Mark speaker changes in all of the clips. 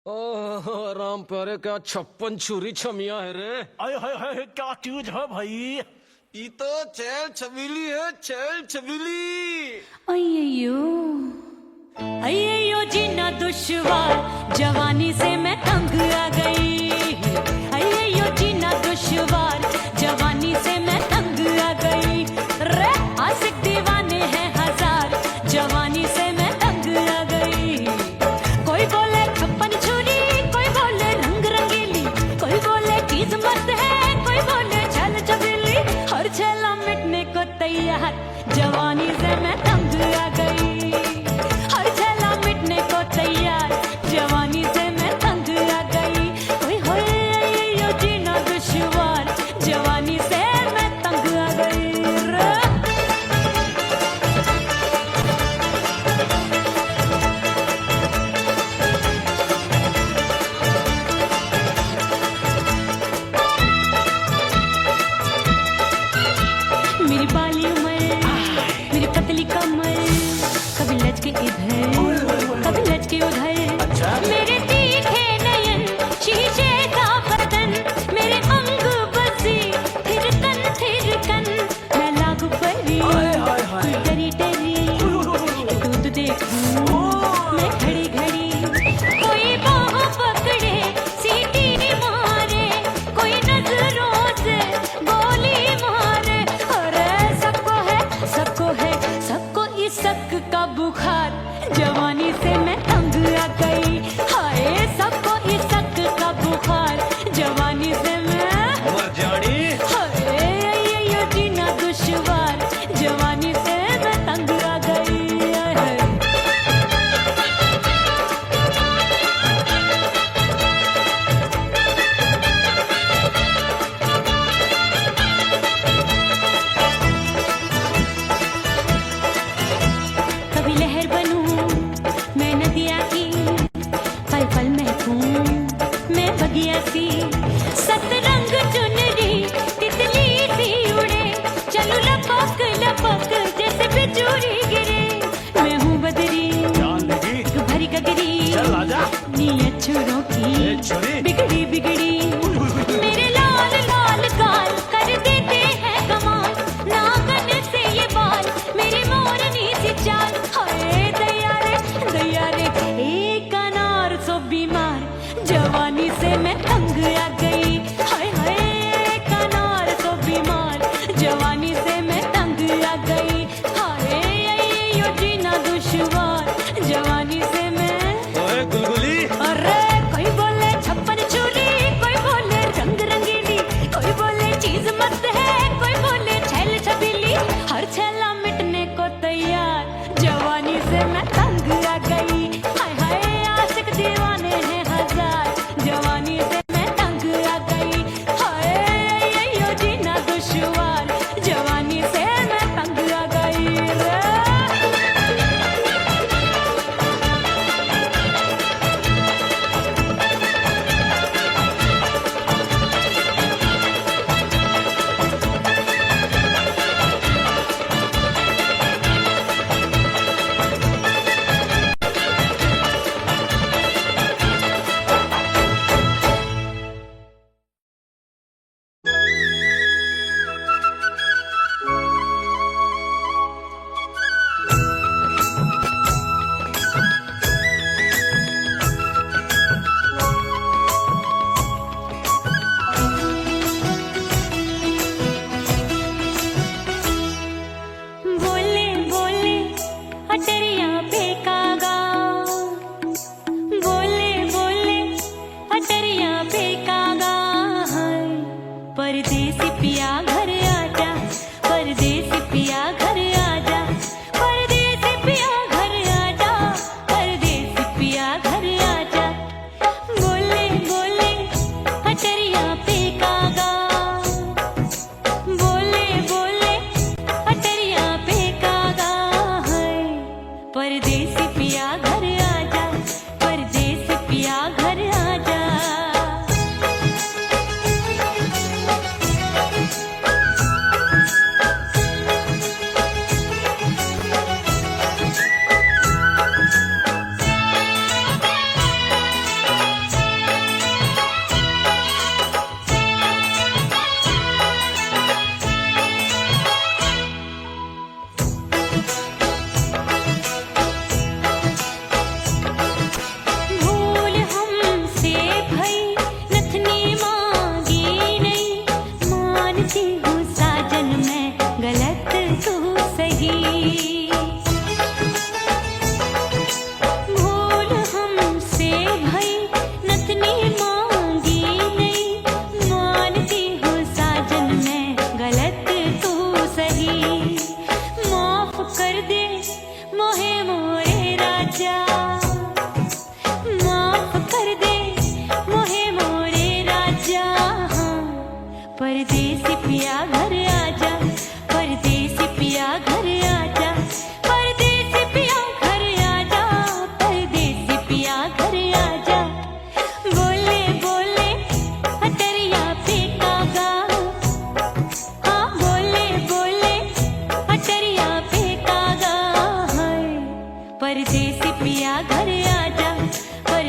Speaker 1: ओह राम प्यारे, क्या 56 छुरी छमिया है रे।
Speaker 2: आय हाय हाय, क्या चीज है भाई।
Speaker 1: ये तो चैल छबीली है, चैल छबीली।
Speaker 3: अय्यो अय्यो जीना दुश्वार, जवानी से मैं तंग आ गई। अय्यो जीना दुश्वार, जवानी से मैं तंग आ गई। रे आशिक दीवाने हैं हजार, जवानी से मैं तंग आ गई। कोई बोले 56 छुरी, कोई बोले रंग रंगीली, कोई बोले चीज मस्त है, कोई बोले छल छबीली। हर छेला मिटने को तैयार, जवानी से मैं तंग आ गई। हर छेला मिटने को तैयार, जवानी से मैं तंग आ गई। ओए होए यो जीना दुश्वार, जवानी से मैं तंग आ गई। मेरी बाली उमर, मेरी पतली कमर, कभी लचके इधर, कभी लचके उधर। मेरे तीखे नयन, शीशे का बदन, मेरे अंग बसी थिरकन। मैं लागू परी, तू डरी डरी, दूध देखूं मैं घड़ी घड़ी। कोई बाहों पकड़े, सीटी मारे, कोई नजरों से गोली मारे। अरे सबको इस शक का बुखार, जवानी से मैं तंग आ गई। हाय सबको इस शक का बुखार, जवानी से मैं
Speaker 2: मर जानी।
Speaker 3: हाय यो जीना दुश्वार, जवानी से मैं तंग आ गई। हाय। कभी लहर बनूं मैं नदिया की, पल पल महकूं मैं बगिया सी। सतरंग चुनरी तितली सी उड़े, चलूं लपक लपक जैसे बिजुरी गिरे। मैं हूँ बदरी,
Speaker 2: जान लगी।
Speaker 3: एक भरी गगरी,
Speaker 2: चल आजा।
Speaker 3: नीयत छुरों
Speaker 2: ए
Speaker 3: की
Speaker 2: छुरी।
Speaker 3: बिगड़ी बिगड़ी। मेरे लाल लाल गाल कर देते हैं कमाल, नागन से ये बाल मेरी मोरनी सी चाल। हाय दैया रे एक अनार सो बीमार, जवानी से मैं तंग आ गई। हाय हाय एक अनार सो बीमार, जवानी से मैं तंग आ गई। हाय यो जीना दुश्वार, जवानी से मैं।
Speaker 1: ओए गुलगुली,
Speaker 3: अरे कोई बोले 56 छुरी, कोई बोले रंग रंगीली, कोई बोले चीज मस्त है, कोई बोले छैल छबीली। हर छेला मिटने को तैयार, जवानी से मैं तंग आ गई। हाय हाय आशिक दीवाने हैं हजार,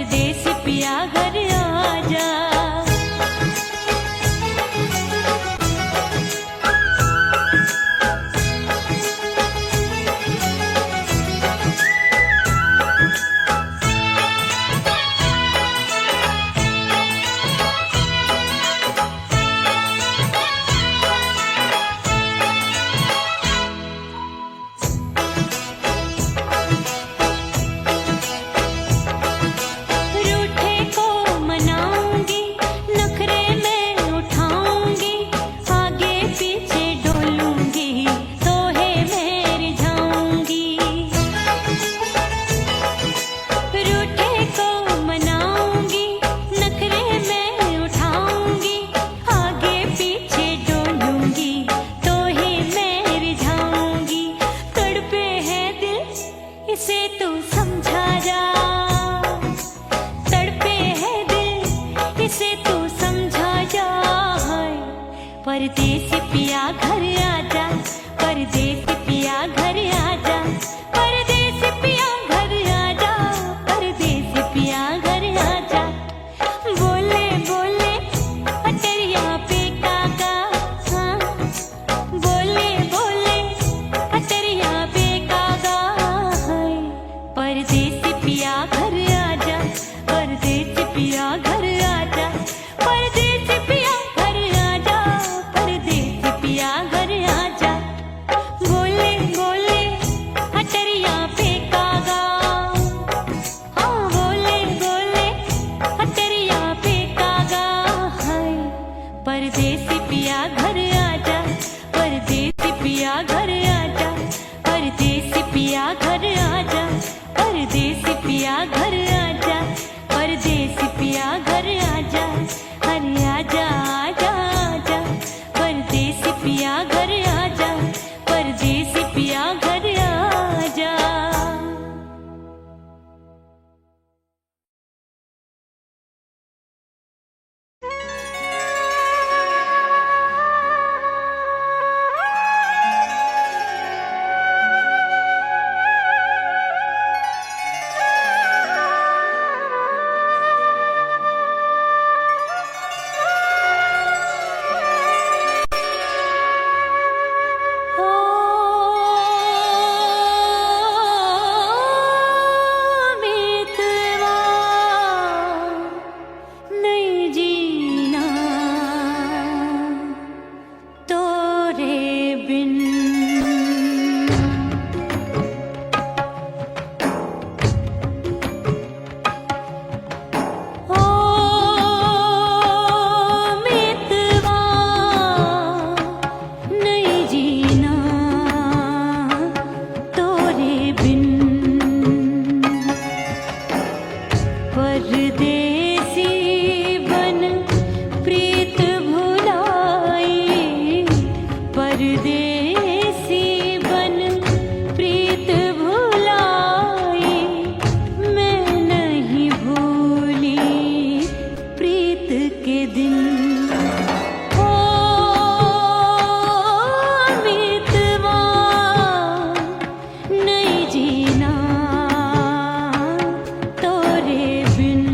Speaker 3: परदेस पिया घर आजा। रूठे को मनाऊंगी, नखरे में उठाऊंगी, आगे पीछे डोलूंगी, तो है मैं जाऊंगी। रूठे को मनाऊंगी, नखरे में उठाऊंगी, आगे पीछे डोलूंगी, तो है मैं जाऊंगी। तड़पे है दिल इसे तू समझा जा, तड़पे है दिल इसे तू समझा जा। हाय परदेस पिया घर आजा, परदेस पिया घर आजा, परदेस पिया घर आजा, परदेस पिया घर आजा। बोले बोले अटरिया पे काका, हाँ बोले बोले अटरिया पे काका। हाय परदेस पिया घर आजा, परदेस पिया घर आजा, परदेस पिया घर आजा, परदेस पिया घर आजा। बोले बोले अटरिया पे कागा, हाँ बोले बोले अटरिया पे कागा। हाय परदेस पिया घर आजा, परदेस पिया घर आजा, परदेस पिया घर आजा, परदेस पिया घर आजा, परदेस पिया घर आजा। अरे आजा आजा आजा, परदेस पिया घर आजा, परदेस पिया घर आजा। मितवा नहीं जीना तोरे बिन। ओ मितवा नहीं जीना तोरे बिन। परदेसी बन प्रीत भुलाई, परदेसी बन प्रीत भुलाई, मैं नहीं भूली प्रीत के दिन। ओ मितवा नहीं जीना तोरे बिन।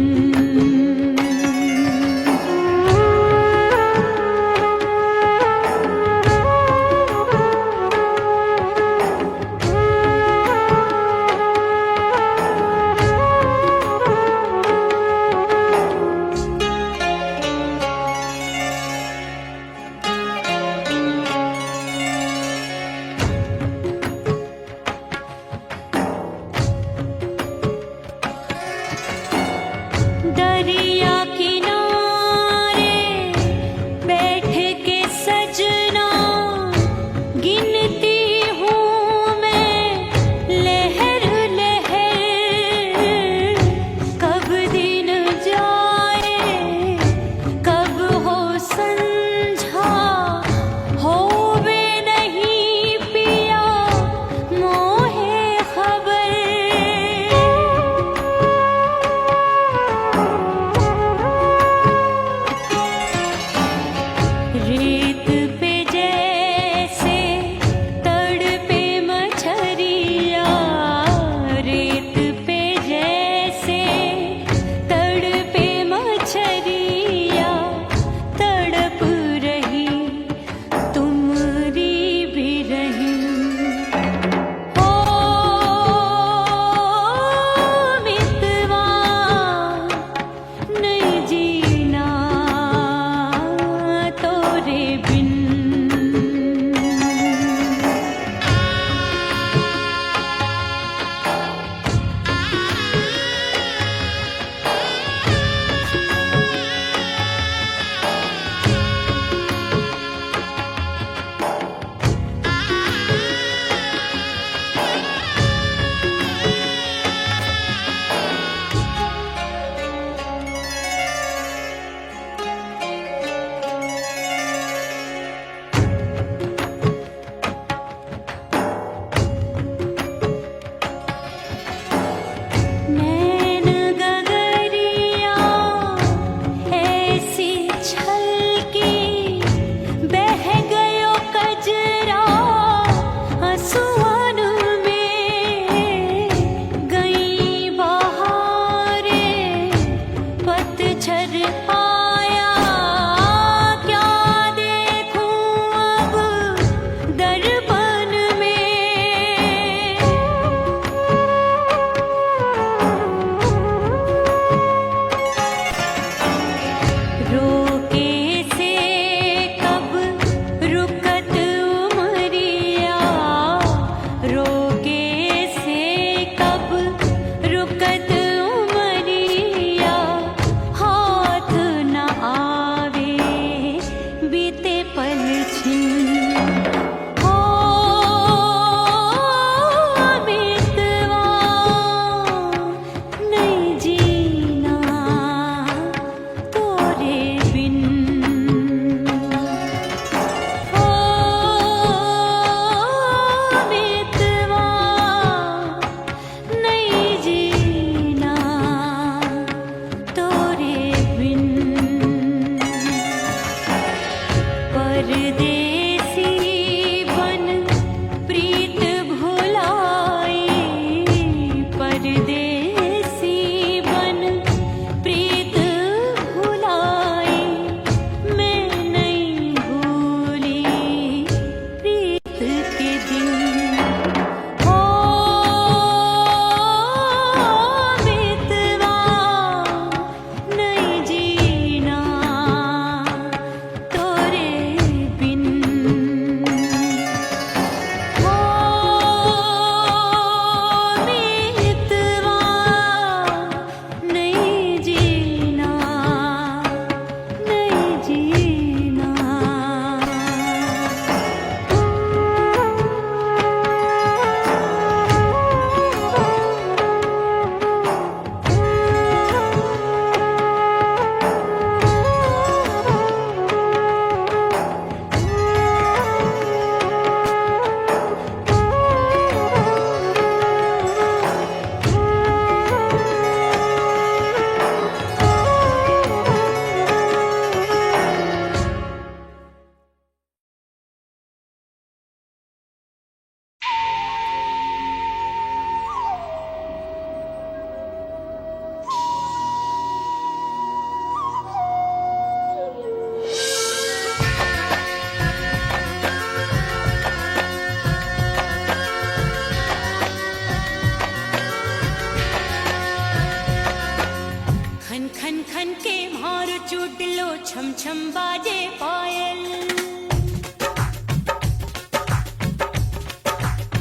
Speaker 3: खन खन खन के मारो चूट लो छम छम बाजे पायल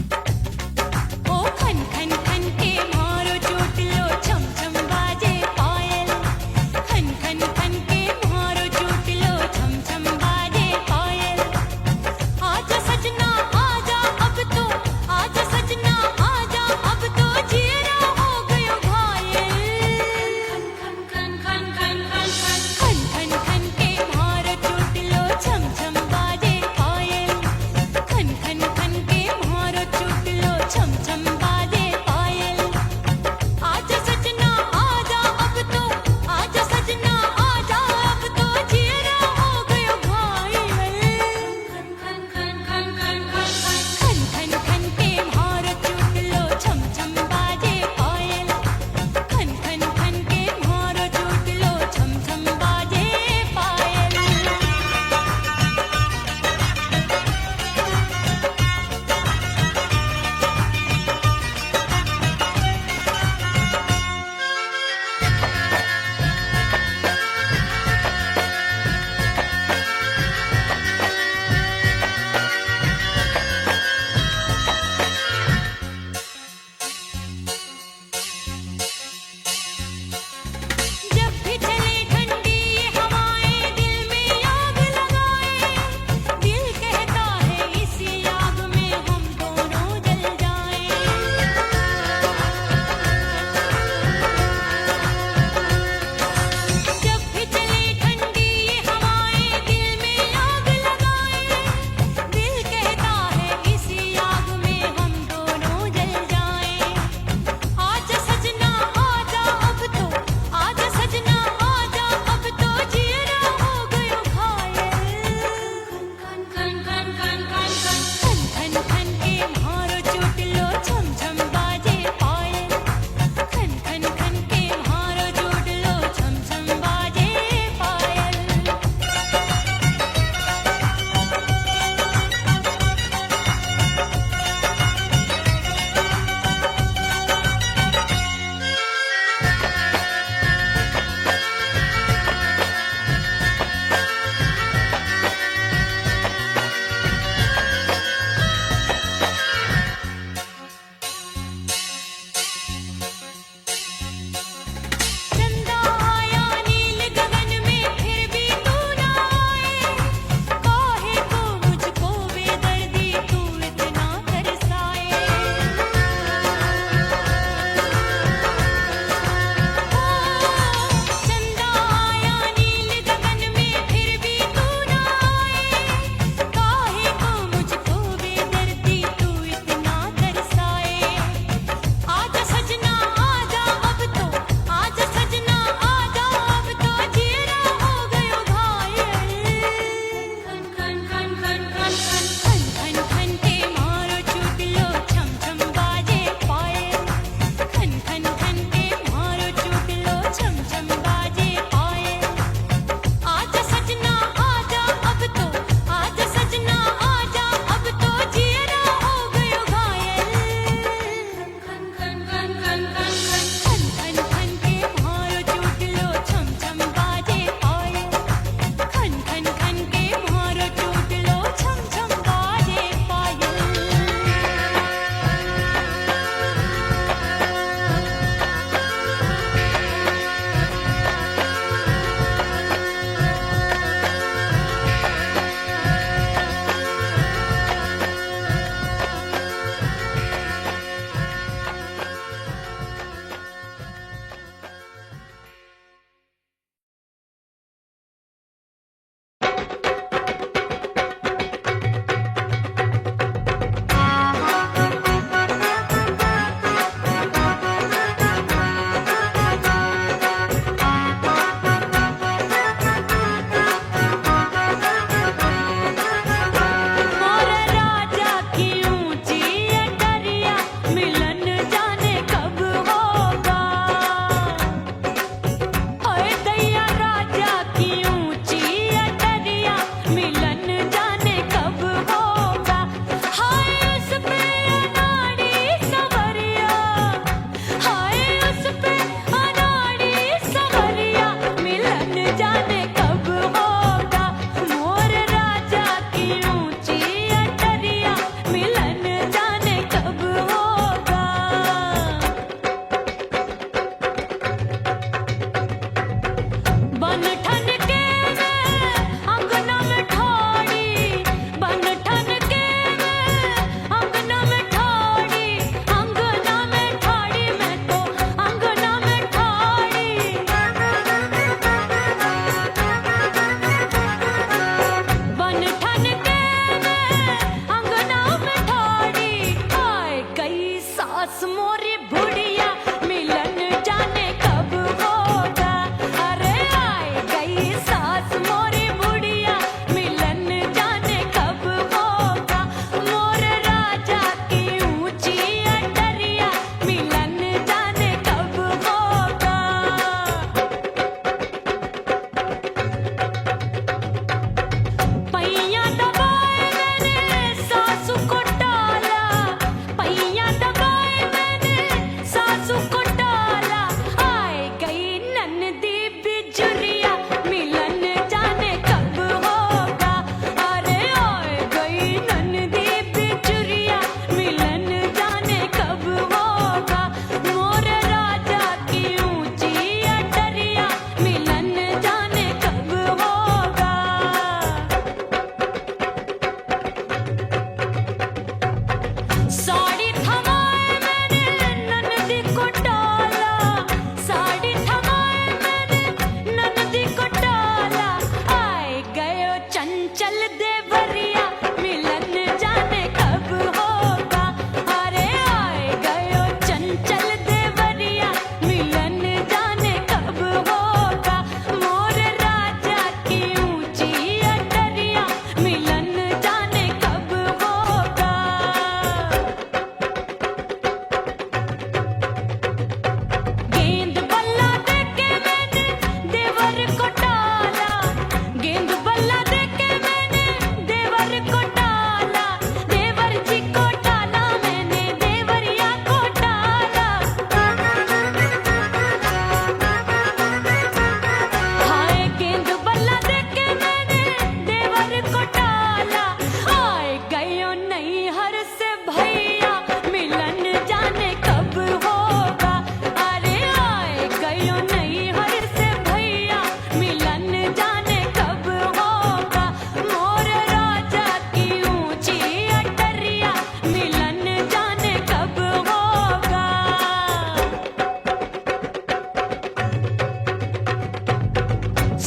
Speaker 3: ओ खन खन खन के मारो चूट लो छम छम बाजे पायल खन खन खन के मारो चूट लो छम छम बाजे पायल आजा सजना आजा अब तो आजा सजना आजा अब तो जीरा हो गयो घायल खन खन खन खन खन खन खन खन खन के मारो चूट लो छम छम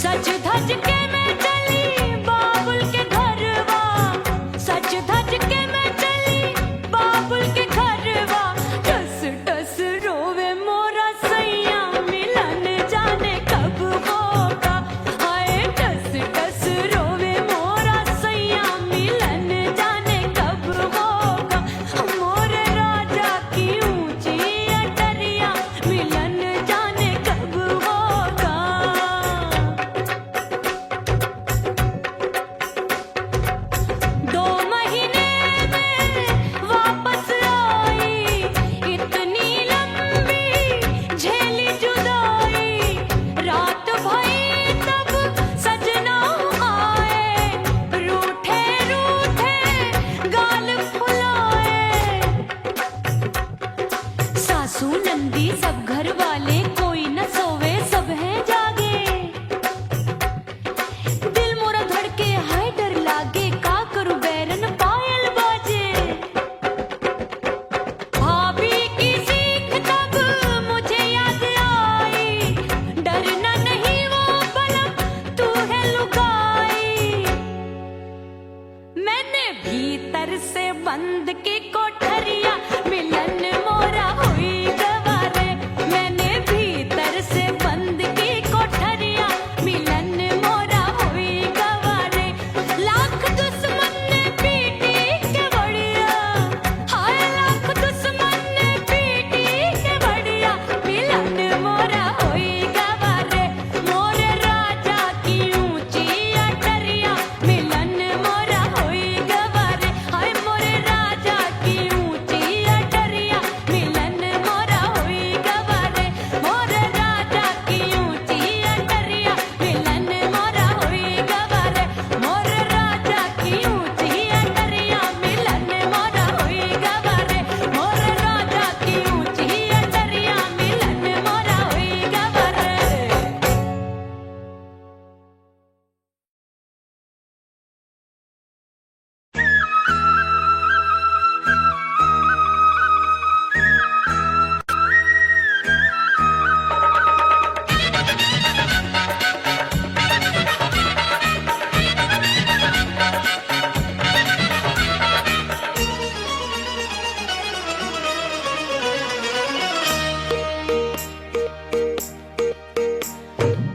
Speaker 3: सज धज के मैं चली बाबुल के घरवा, सज धज के मैं चली बाबुल के घरवा। टस टस रोवे मोरा सैया मिलन जाने कब होगा। हाय टस टस रोवे मोरा सैया मिलन जाने कब होगा। मोरे राजा की ऊंची अटरिया मिलन जाने कब होगा। 2 महीने में वापस आई, इतनी लंबी झेली जुदाई। रात भई तब सजना आए, रूठे रूठे गाल फुलाए। सासू नंदी सब घर वाले कोई न सोवे सब हैं जागे। दिल मोरा धड़के हाय डर लागे, का करूं बैरन पायल बाजे। भाभी की सीख तब मुझे याद आई, डरना नहीं वो बलम तू है लुगाई। मैंने भीतर से बंद की कोठरिया मिलन मोरा हुई गवारे। मैंने भीतर से बंद की कोठरिया मिलन मोरा हुई गवारे। लाख दुश्मन ने पीटी के बढ़िया, हाय लाख दुश्मन ने पीटी के बढ़िया। मिलन मोरा हुई गवारे, मोरे राजा की ऊंची अटरिया मिलन मोरा हुई गवारे। हाय मोरे राजा की ऊंची अटरिया मिलन मोरा हुई गवारे। मोरे राजा की ऊंची अटरिया मिलन मोरा हुई गवारे। मोरे राजा की ऊंची अटरिया मिलन मोरा हुई गवारे। मोरे राजा की ऊंची अटरिया मिलन मोरा हुई गवारे।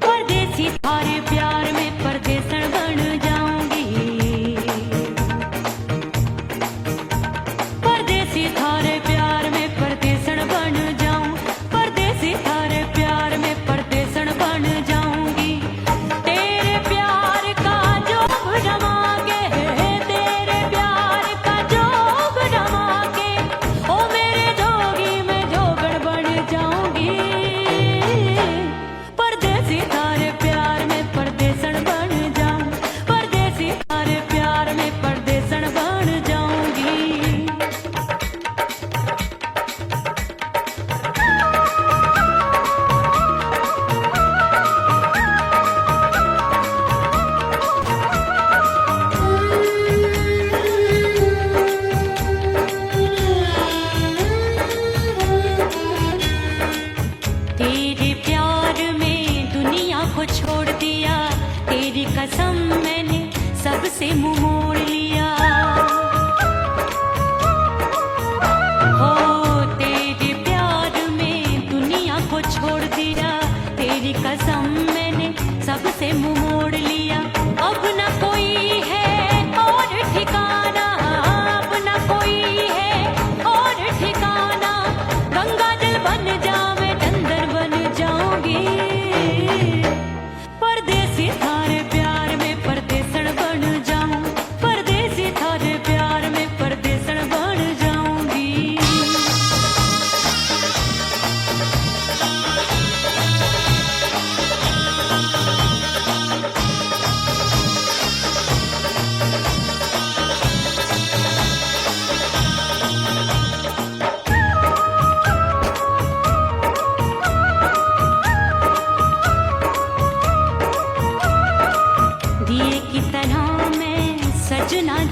Speaker 3: परदेसी थारे प्यार में परदेसन बन जाऊंगी। परदेसी थारे प्यार में परदेसन बन जाऊं। परदेसी थारे प्यार में परदेसन बन जाऊंगी। तेरे प्यार का जोग जमा के, तेरे प्यार का जोग जमा के, ओ मेरे जोगी मैं जोगड़ बन जाऊंगी। परदेसी थारे प्यार में परदेसन बन जाऊं। परदेसी थारे प्यार में परदेसन बन जाऊंगी। तेरे प्यार में दुनिया को छोड़ दिया, तेरी कसम मैंने सबसे मुंह मोड़ लिया। हो तेरे प्यार में दुनिया को छोड़ दिया, तेरी कसम मैंने सबसे मुंह मोड़ लिया। अब न कोई है और ठिकाना, अब न कोई है और ठिकाना। गंगा जल बन जावे डंगर बन जाऊंगी। परदेसी थारे प्यार में परदेसन बन जाऊं। परदेसी थारे प्यार में परदेसन बन जाऊंगी।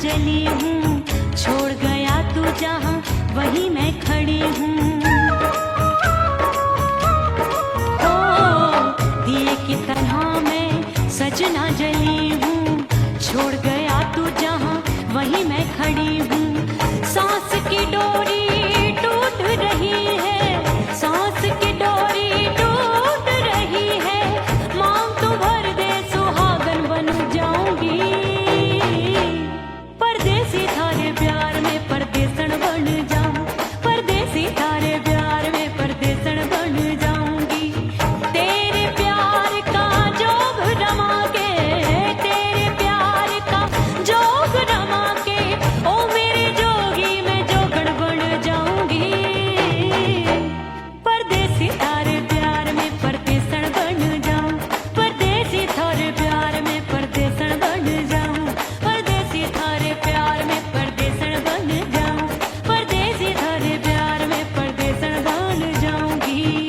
Speaker 3: जली हूँ, छोड़ गया तू जहाँ वहीं मैं खड़ी हूँ। ओ दिए की तरह मैं सजना जली हूँ, छोड़ गया तू जहाँ वहीं मैं खड़ी हूँ। सांस की डोरी टूट रही है, सांस की डोरी टूट रही है। मांग तू भर दे सुहागन बन जाऊंगी, परदेसी थारे प्यार में परदेसन बन जाऊं, परदेसी थारे प्यार में परदेसन बन जाऊंगी। तेरे प्यार का जोग रमा के, तेरे प्यार का जोग रमा के, ओ मेरे जोगी मैं जोगण बन जाऊंगी। परदेसी थारे प्यार में परदेसन बन जाऊं, परदेसी थारे प्यार में परदेसन बन जाऊं, परदेसी थारे प्यार में परदेसन बन जाऊं, परदेसी थारे प्यार में परदेसन बन जाऊंगी।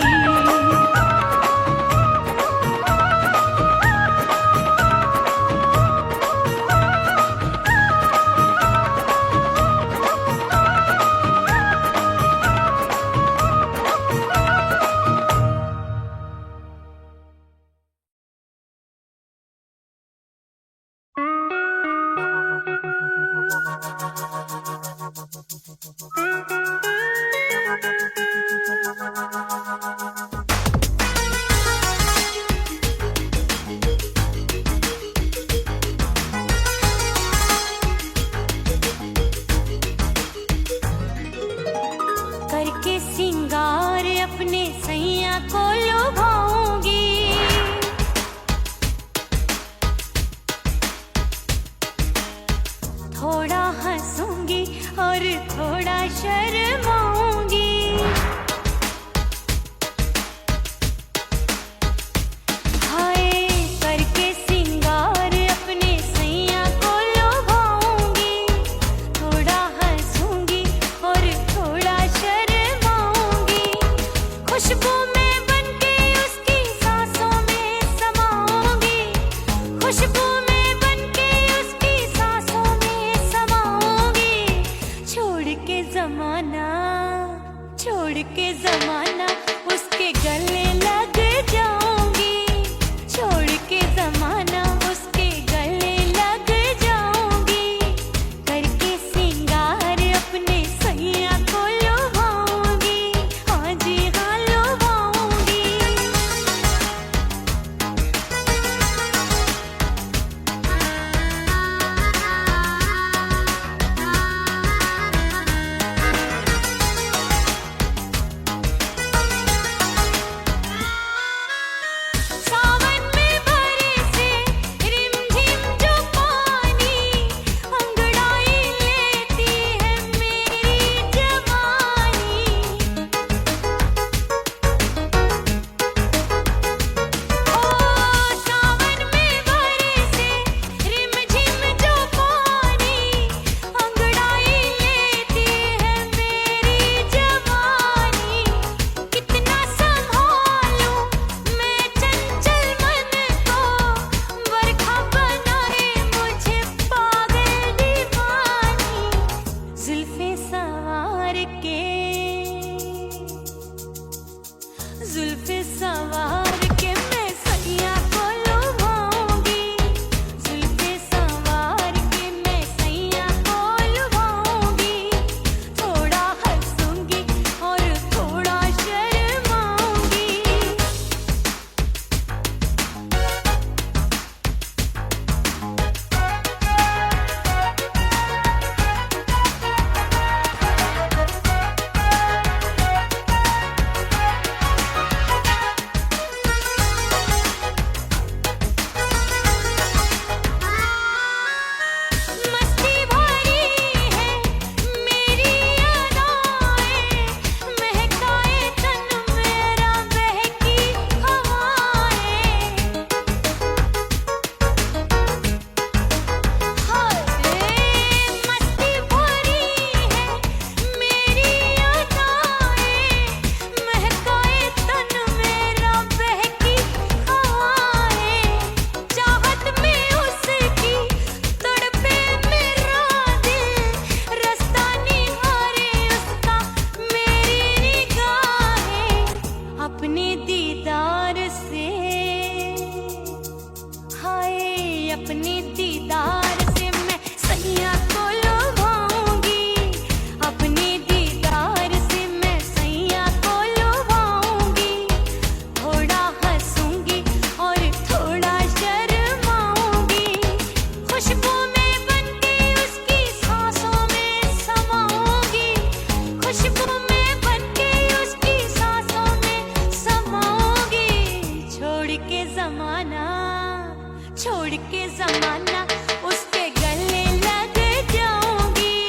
Speaker 3: करके सिंगार अपने सैया को लुभाऊंगी, थोड़ा हंसूंगी और थोड़ा शर्माऊंगी। हाय करके सिंगार अपने सैया को लुभाऊंगी, थोड़ा हंसूंगी और थोड़ा शर्माऊंगी। खुशबू में बनके उसकी सांसों में समाऊंगी, खुशबू में बनके उसकी सांसों में समाऊंगी। छोड़ के जमाना अपने दीदार से मैं सैया को लुभाऊंगी, अपने दीदार से मैं सैया को लुभाऊंगी। थोड़ा हंसूंगी और थोड़ा शर्माऊंगी, खुशबू में बनके उसकी सांसों में समाऊंगी, खुशबू में बनके उसकी सांसों में समाऊंगी। छोड़ के जमाना उसके गले लग जाऊंगी,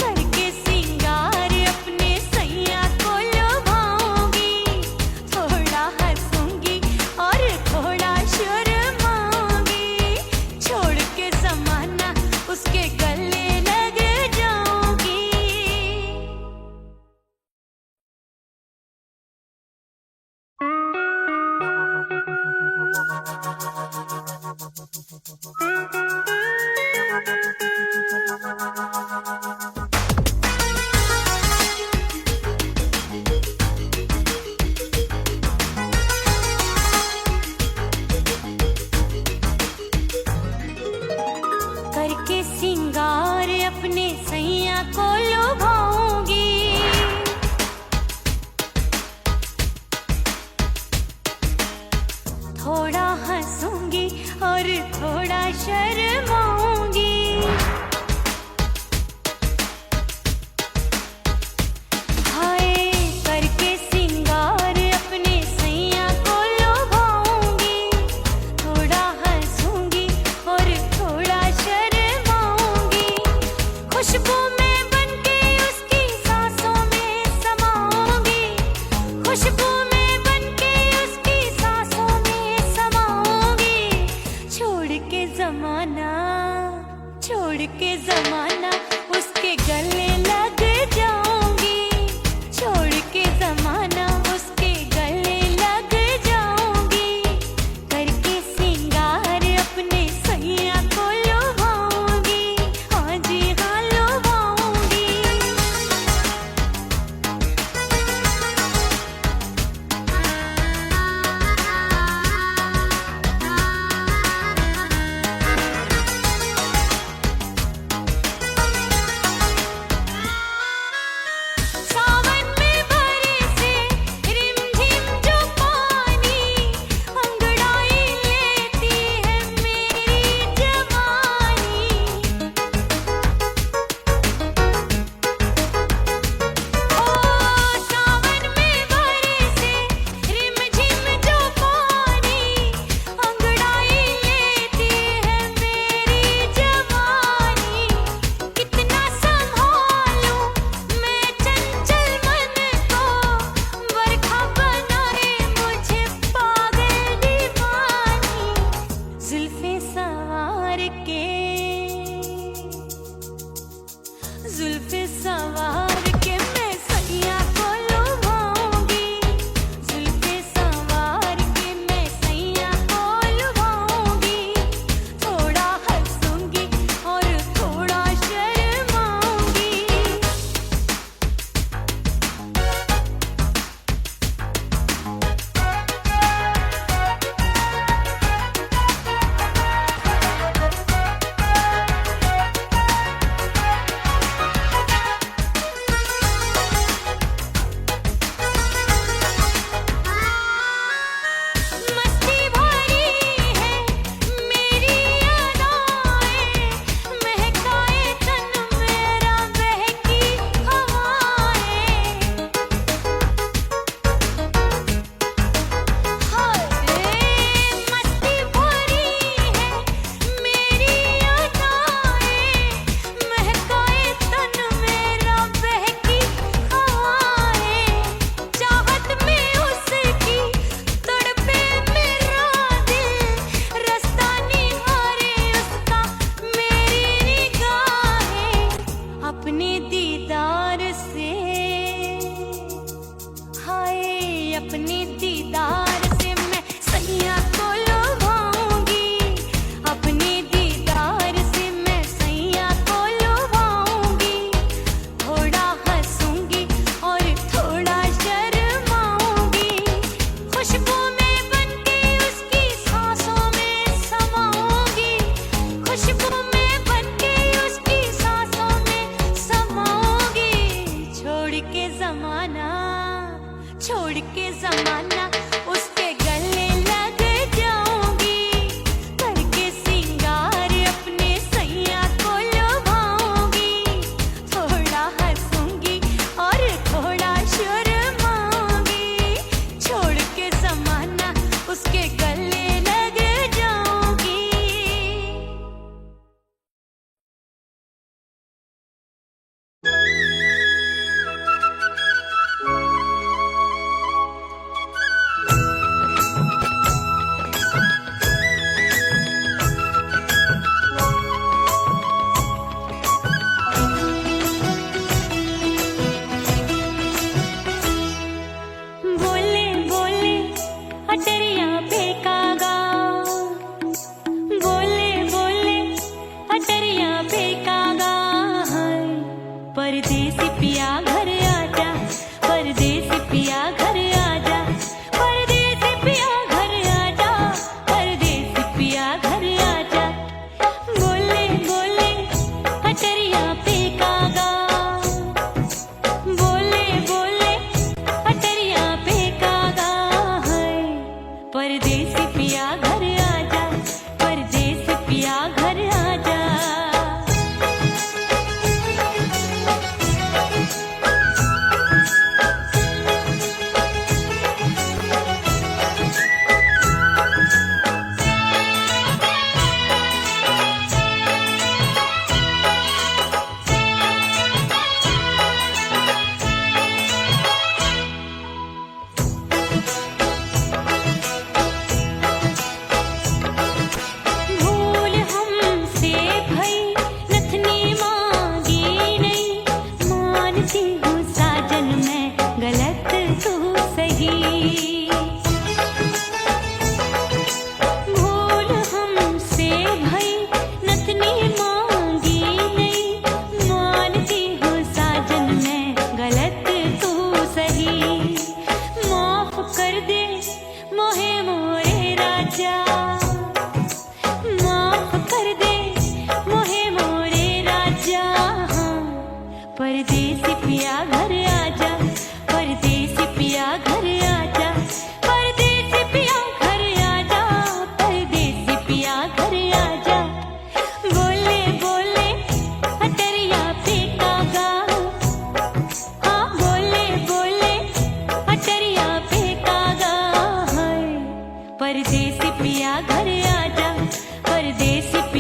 Speaker 3: करके सिंगार अपने सैया को लुभाऊंगी। थोड़ा हंसूंगी और थोड़ा शर्माऊंगी, छोड़ के जमाना उसके गले लग जाऊंगी। करके सिंगार अपने सैया को लुभाऊंगी, थोड़ा हंसूंगी और थोड़ा शर्माऊंगी। हाय करके सिंगार अपने सैया को लुभाऊंगी, थोड़ा हंसूंगी और थोड़ा शर्माऊंगी। खुशबू में बनके उसकी सांसों में समाऊंगी, खुशबू में बनके उसकी सांसों में समाऊंगी। छोड़ के जमाना उसके गले लग जाऊंगी, छोड़ के जमाना उसके गले लग जाऊंगी। करके सिंगार अपने सैया को लुभाऊंगी, हाँ जी हाँ लुभाऊंगी।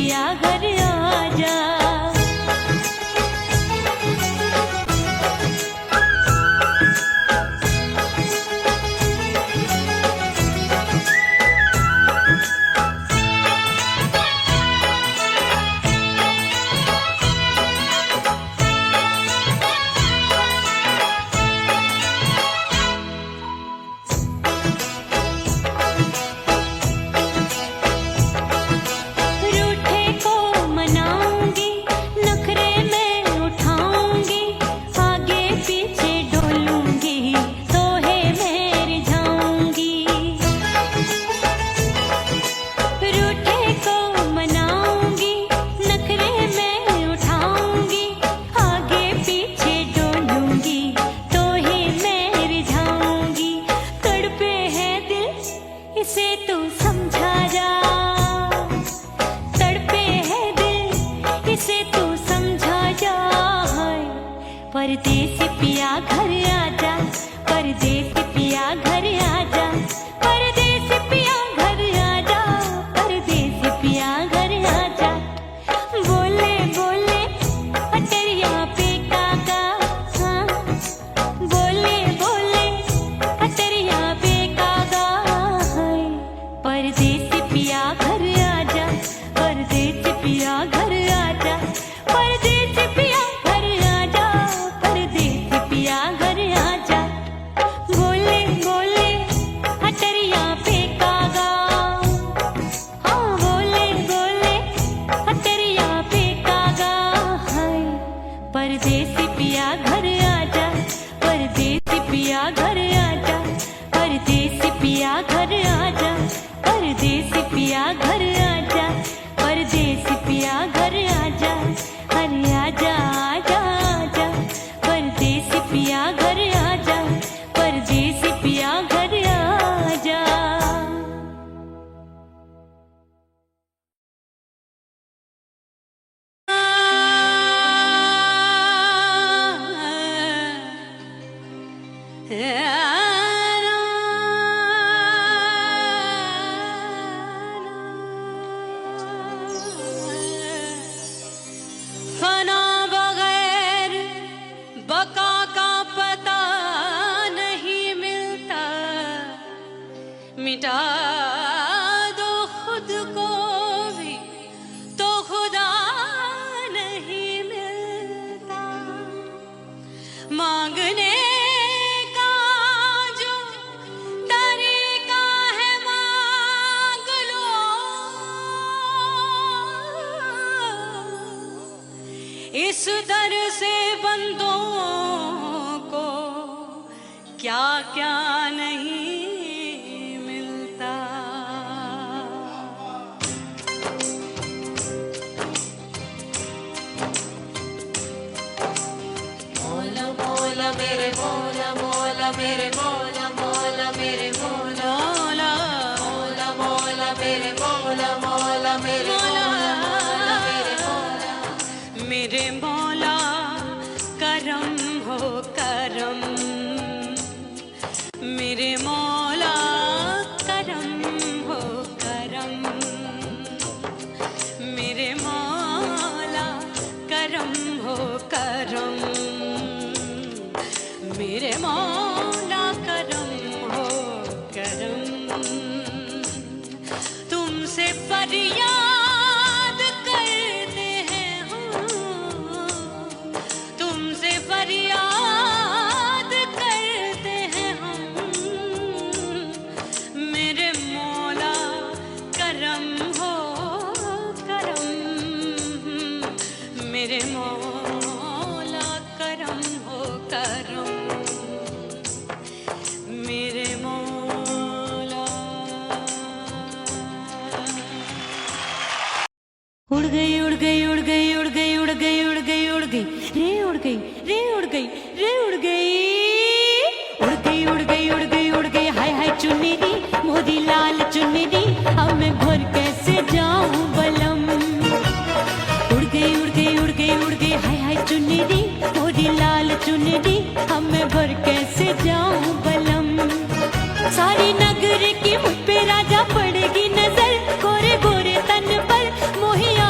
Speaker 3: पिया घर आजा। रूठे को मनाऊंगी, नखरे में उठाऊंगी, आगे पीछे डोलूंगी, तो है मैं रिझाऊंगी। रूठे को मनाऊंगी, नखरे में उठाऊंगी, आगे पीछे डोलूंगी, तो है मैं रिझाऊंगी। तड़पे है दिल इसे तू समझा जा, तड़पे है दिल इसे तू समझा जा। परदेसी पिया घर आजा, परदेसी पिया घर आजा, परदेसी पिया घर आजा, परदेसी पिया घर आजा। बोले बोले अटरिया पे काका, हाँ बोले बोले अटरिया पे काका। परदेसी पिया घर आजा, परदेसी पिया घर आजा, परदेसी पिया घर आजा, परदेसी पिया घर आजा। बोले बोले अटरिया पे कागा, हाँ बोले बोले अटरिया पे कागा। परदेसी पिया घर आजा, परदेसी पिया घर आजा, परदेसी पिया घर आजा, परदेसी पिया घर आजा, परदेसी पिया घर आजा। अरे आजा आजा आजा, परदेसी पिया घर आजा, परदेसी पिया घर आजा। फना बगैर बका का पता नहीं मिलता, मिटा दो खुद को भी तो खुदा नहीं मिलता। मांगने का जो तरीका है मांग लो, इस दर से बंदों को क्या क्या नहीं मिलता। मौला मौला मेरे मौला, मौला मेरे मौला, मौला मेरे मौला, मौला मौला मेरे मौला, मौला मेरे मौला, मौला मेरे मौला। मेरे मौला करम हो करम, मेरे मौला करम हो करम, मेरे मौला करम हो करम, मेरे मौला करम हो करम। तुमसे फरियाद करते हैं हम, तुमसे फरियाद करते हैं हम, मेरे मौला करम हो करम, मेरे मौला करम हो करम, मेरे मौला। उड़ गई उड़ गई उड़ गई उड़ गई उड़ गई उड़ गई उड़ गई रे उड़ गई रे उड़ गई रे उड़ गई उड़ गई उड़ गई उड़ गई उड़ गई। हाय हाय चुन्नी मोदी लाल चुन्नी, अब मैं घर कैसे जाऊं बलम। उड़ गई उड़ गई उड़ गई उड़ गई हाय हाय चुन्नी मोदी लाल चुन्नी, अब मैं घर कैसे जाऊं बलम। सारी नगर की मुझ पे राजा पड़ेगी नजर, गोरे गोरे तन पर मोहिया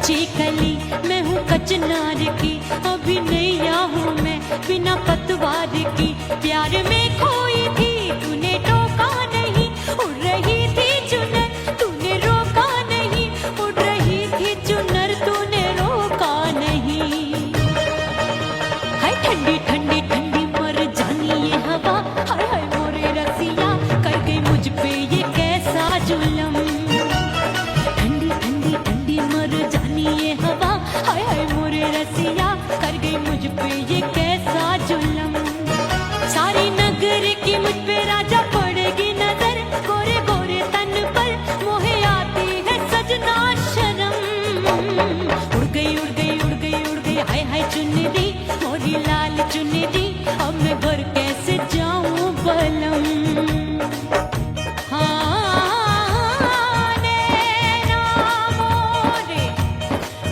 Speaker 3: कच्ची कली, मैं हूँ कचनार की, अभी नैया हूँ मैं बिना पतवार की। प्यार में खोई थी तूने टोका नहीं, उड़ रही थी चुनर तूने रोका नहीं, उड़ रही थी चुनर तूने रोका नहीं। हाय ठंडी ठंडी ठंडी मर जानी ये हवा, हाय हाय मोरे रसिया कर गई मुझ पे ये कैसा जुल्म। ठंडी ठंडी ठंडी मर जानी ये हवा, हाय हाय मोरे रसिया कर गई मुझ पे ये कैसा जुल्म। सारी नगर की मुझ पे राजा पड़ेगी नजर, गोरे गोरे तन पर मोहे आती है सजना शर्म। उड़ गई उड़ गई उड़ गई उड़ गई हाय हाय चुनरी, मोरी लाल चुनरी, अब मैं घर कैसे जाऊं बलम। हाँ नैना मोरे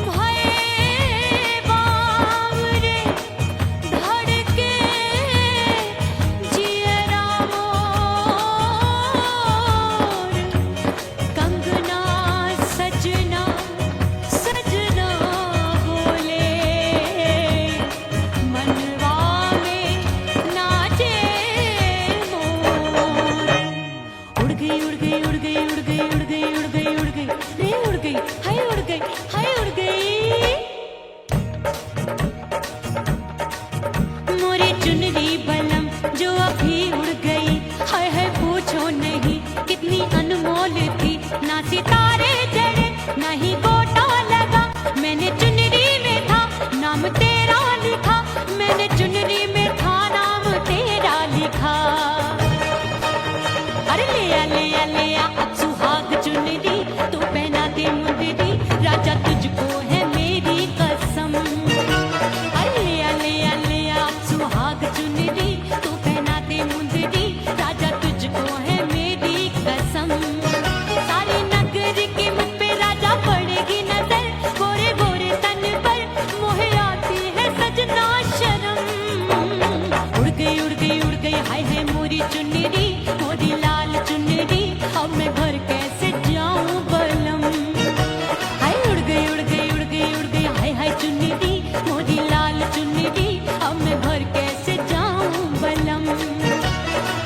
Speaker 3: भये बावरे, धड़के जियरा मोर, कंगना सजना सजना बोले, मनवा में नाचे मोर। उड़ गई उड़ गई उड़ गई उड़ गई उड़ गई उड़ गई उड़ गई रे उड़ गई हाय उड़ गई हाय उड़ गई। मोरी चुनरी बलम जो अभी उड़ गई, हाय हाय पूछो नहीं कितनी अनमोल थी। ना सितारे जड़े ना ही गोटा लगा, मैंने चुनरी में था नाम तेरा लिखा, मैंने चुनरी में था नाम तेरा लिखा। अरे ले आ ले आ ले आ अब सुहाग चुनरी, तू पहना दे मुंदरी, राजा तुझको है मेरी कसम। अरे ले आ ले आ ले आ अब सुहाग चुनरी, तू पहना दे मुंदरी, राजा तुझको है मेरी कसम। सारी नगर की मुझ पे राजा पड़ेगी नजर, गोरे गोरे तन पर मोहे आती है सजना शर्म। उड़ गई उड़ गई उड़ गई हाय हाय मोरी चुनरी, मोरी लाल चुनरी, अब मैं घर कैसे जाऊं बलम। हाय उड़ गई उड़ गई उड़ गई उड़ गई हाय हाय चुनरी, मोरी लाल चुनरी, अब मैं घर कैसे जाऊं बलम।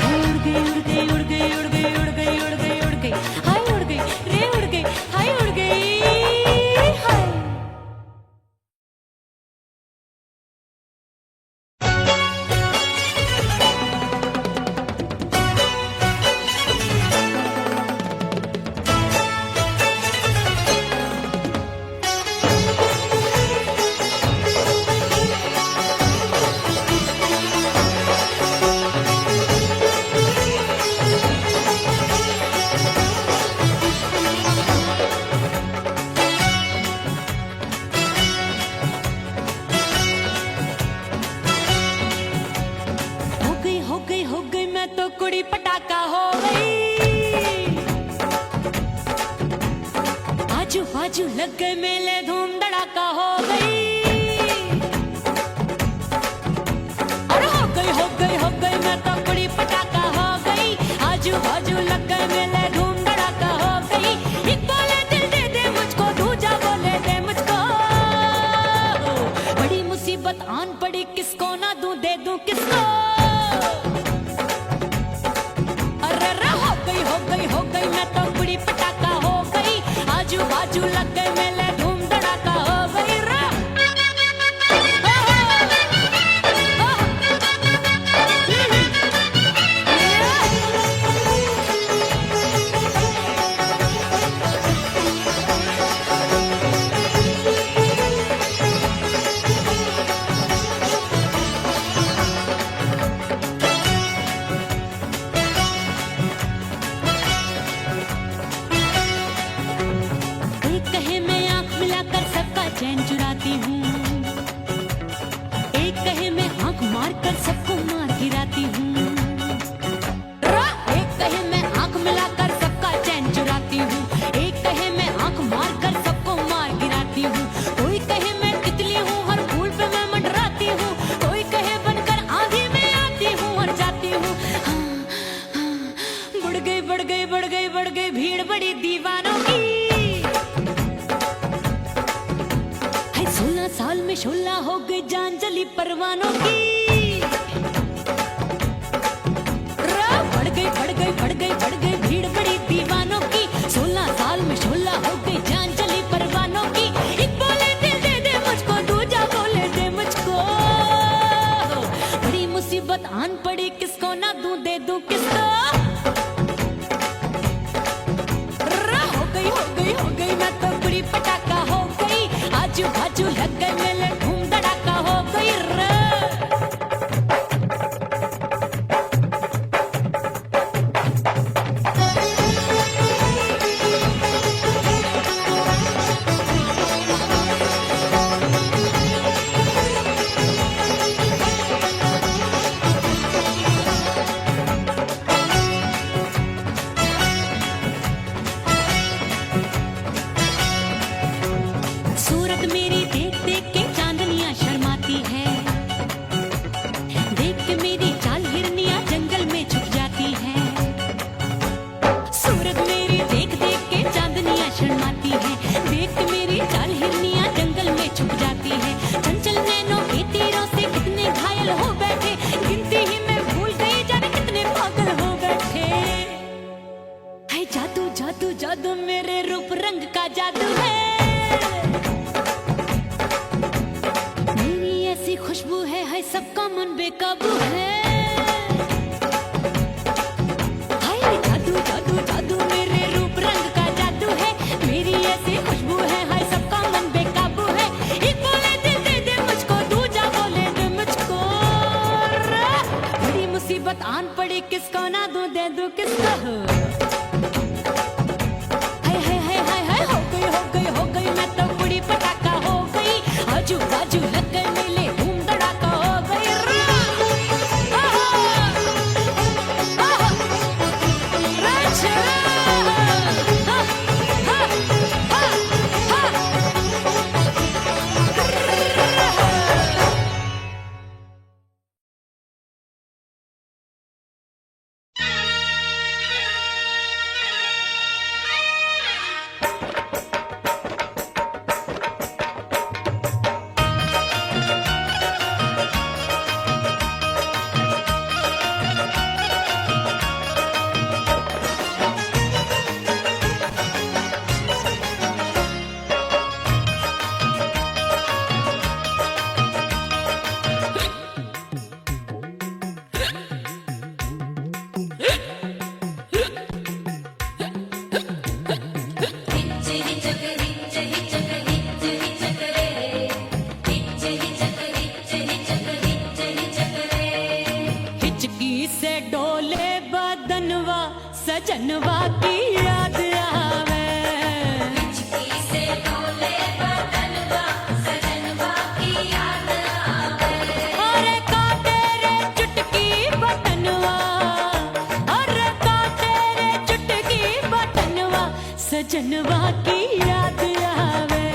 Speaker 3: हाय उड़ गई उड़ गई उड़ गई उड़ गई उड़ गई उड़ गई उड़ गई हाय उड़ गई रे उड़ गई हाय उड़ गई हाय। हो गई मैं तो कुड़ी पटाखा हो गई, आजू बाजू लग गए मेले धूम धड़ाका हो गई। अरे हो गई मैं तो कुड़ी पटाखा हो गई, आजू बाजू लग गए मेले धूम धड़ाका हो गई। एक बोले दिल दे दे मुझको, दूजा बोले दे मुझको, बड़ी मुसीबत आन पड़ी किसको ना दूं दे दूं किसको। हो गई मैं तो कुड़ी पटाखा हो गई, आजू बाजू लग गए मेले धूम धड़ाका हो गई रा। चैन चुराती हूँ, एक कहे मैं आंख मार कर सबको मार गिराती हूँ। एक कहे मैं आंख मिलाकर सबका चैन चुराती हूँ, एक कहे मैं आंख मार कर सबको मार गिराती हूँ। कोई कहे मैं तितली हूँ हर फूल पे मैं मंडराती हूँ, कोई कहे बनकर आंधी में आती हूँ और जाती हूँ। बढ़ गई बढ़ गई बढ़ गई बढ़ गई भीड़ बड़ी दीवानों की, 16 साल में शोला हो गई जान जली परवानों की। बढ़ गई भीड़ बड़ी दीवानों की। 16 साल में शोला हो गई जान जली परवानों की। एक बोले दिल दे दे मुझको, दूजा बोले दे मुझको। बड़ी मुसीबत आन पड़ी, किसको ना दूं दे दूं किसको। हो गई मैं तो बड़ी पटाखा हो गई। आजू बाजू लग गए मेले, धूम धड़ाका हो गई रे। सूरत मेरी देख देख के चांदनियां शर्माती है। देख के मेरी चाल हिरनियां जंगल में छुप जाती है। सूरत मेरी देख देख के चांदनियां शर्माती है। देख के मेरी चाल हिरनियां जंगल में छुप जाती है। चंचल नैनों के तीरों से कितने घायल हो बैठे, गिनती ही मैं भूल गई जाने कितने पागल हो बैठे। है जादू जादू जादू मेरे रूप रंग का जादू है। खुशबू है सबका मन बेकाबू है। हाय जादू जादू जादू मेरे रूप रंग का जादू है। मेरी ऐसी खुशबू है, हाय सबका मन बेकाबू है। एक बोले दिल दे दे मुझको, दूजा बोले दे मुझको। बड़ी मुसीबत आन पड़ी, किसको ना दूं दे दूं किसको। हो गई मैं तो बड़ी पटाखा हो गई। आजू बाजू लग गए मेले, धूम धड़ाका हो गई रे। सजनवा की याद आवे। हिचकी से डोले बदनवा, सजनवा की याद आवे। अरे का तेरे चुटकी बदनवा, अरे का तेरे चुटकी बदनवा, सजनवा की याद आवे।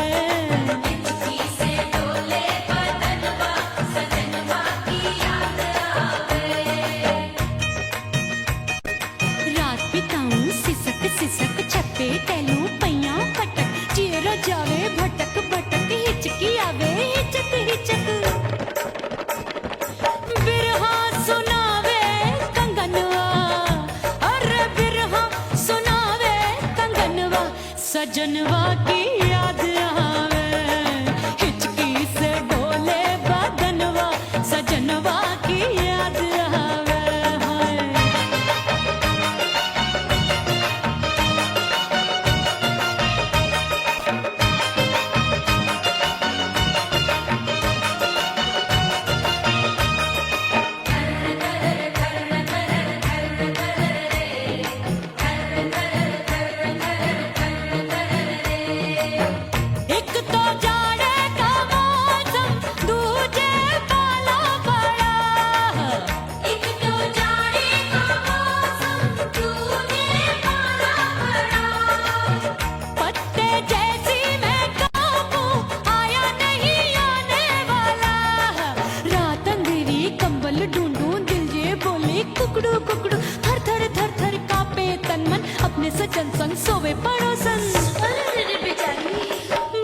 Speaker 3: हिचकी से डोले बदनवा, सजनवा की याद आवे। रात बिताऊं सिसक सिसक, छत्ते टैलू पैया पटक, चेहरा जावे भटक भटक, हिचकी आवे हिचक हिचक। बिरहा सुनावे कंगनवा, अरे बिरहा सुनावे कंगनवा, सजनवा की याद आवे। हिचकी से डोले बदनवा, सजनवा की याद आवे। कुकड़ू कुकड़ू थर थर थर थर कापे तन मन, अपने सजन संग सोवे पड़ोसन।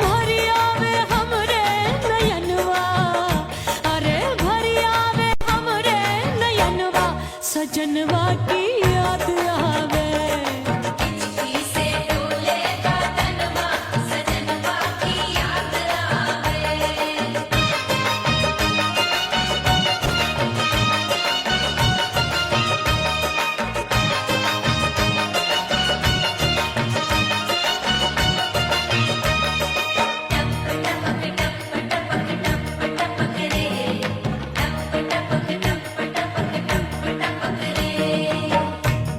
Speaker 3: भरी आवे हमरे सजनवा की याद आवे।
Speaker 4: हिचकी से डोले बदनवा सजनवा की याद आवे।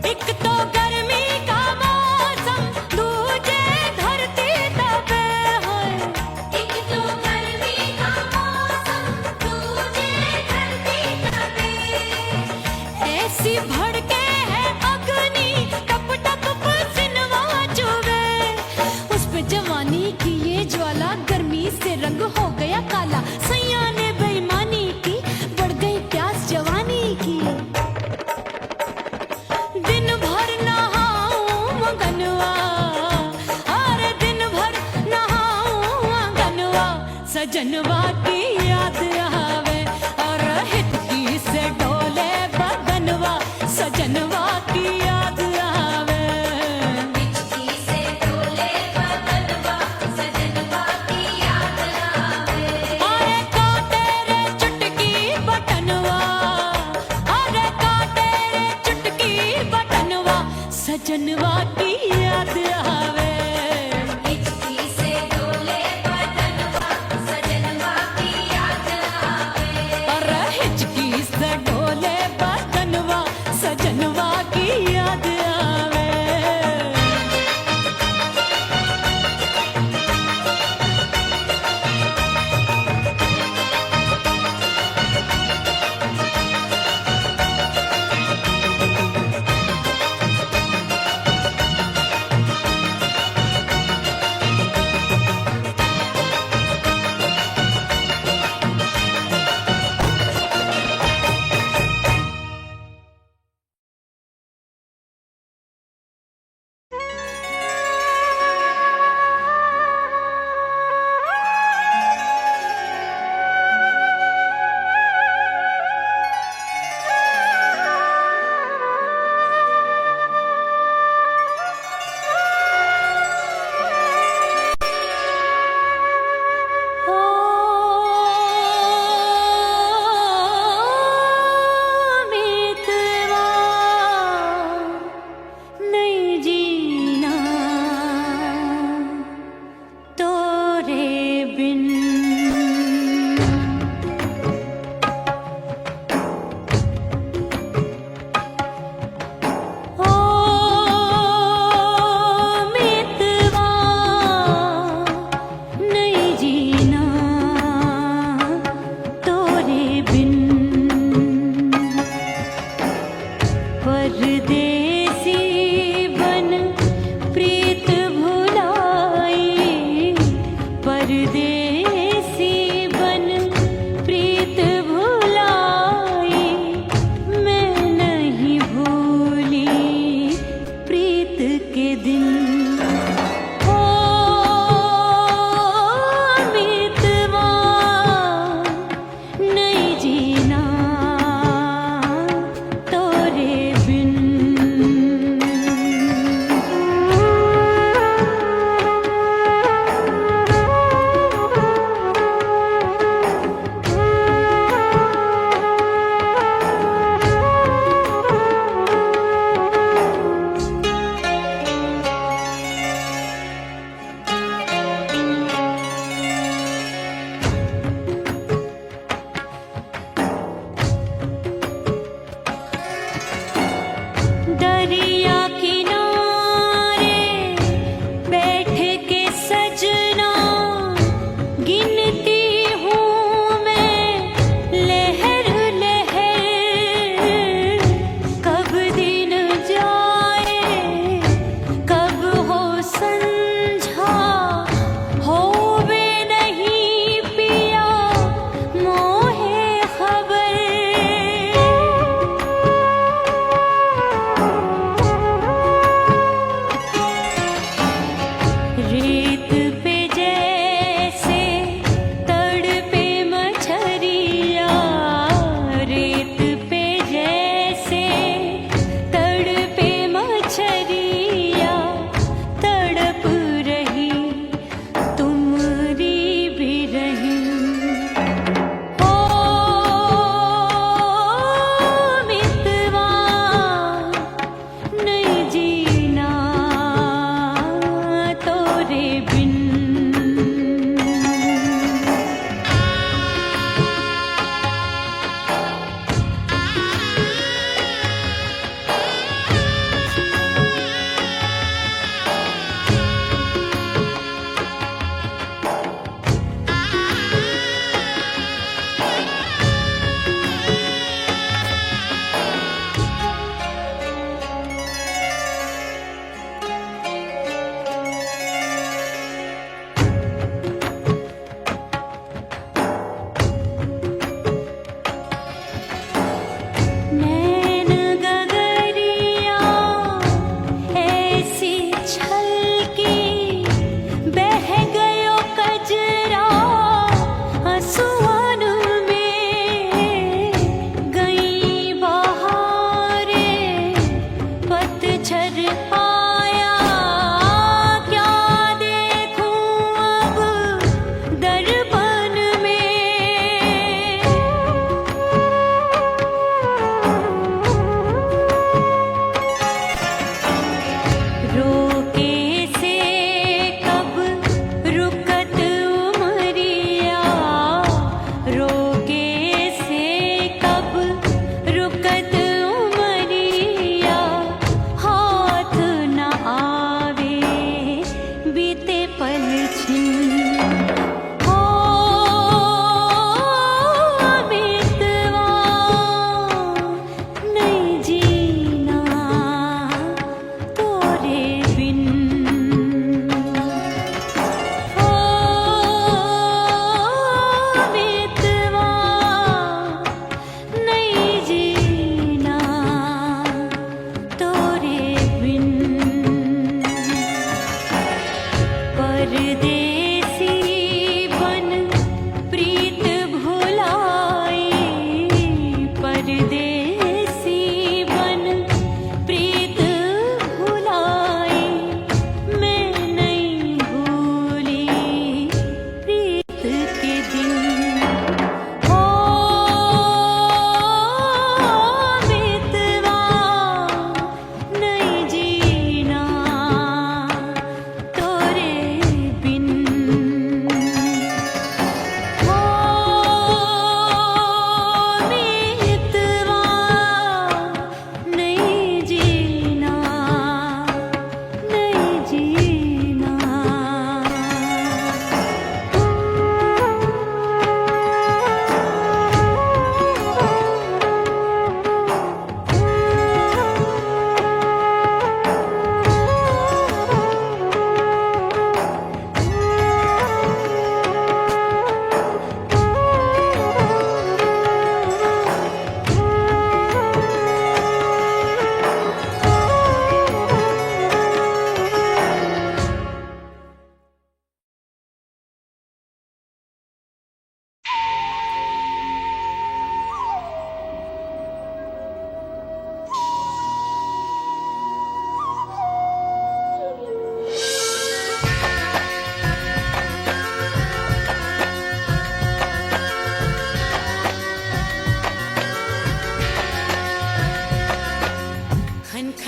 Speaker 3: एक तो गर्मी का मौसम, दूजे धरती तपे है।
Speaker 4: एक तो गर्मी का मौसम, दूजे धरती तपे।
Speaker 3: ऐसी भड़के है अग्नि, टप टप पसीनवा चुभे। उस पे जवानी की ये ज्वाला, गर्मी से रंग हो गया काला। सैया ने बेईमानी की, बढ़ गई प्यास जवानी की। दिन भर नहाऊं मगनवा, अरे दिन भर नहाऊं आंगनवा, सजनवा की याद आवे। और हिचकी से डोले बदनवा, सजनवा की याद आवे।
Speaker 4: हिचकी से डोले बदनवा सजनवा की याद आवे।
Speaker 3: अरे काटे रे चुटकी बटनवा, अरे काटे रे चुटकी बटनवा, सजनवा की याद आवे।
Speaker 4: हिचकी से डोले बदनवा सजनवा की याद आवे।
Speaker 3: अरे हिचकी से डोले बदनवा, सजनवा की याद आवे। मितवा नहीं जीना तोरे बिन। ओ मितवा नहीं जीना तोरे बिन। परदेसी बन प्रीत भुलाई, परदेसी बन प्रीत भुलाई। मैं नहीं भूली प्रीत के दिन। ओ मितवा नहीं जीना तोरे बिन।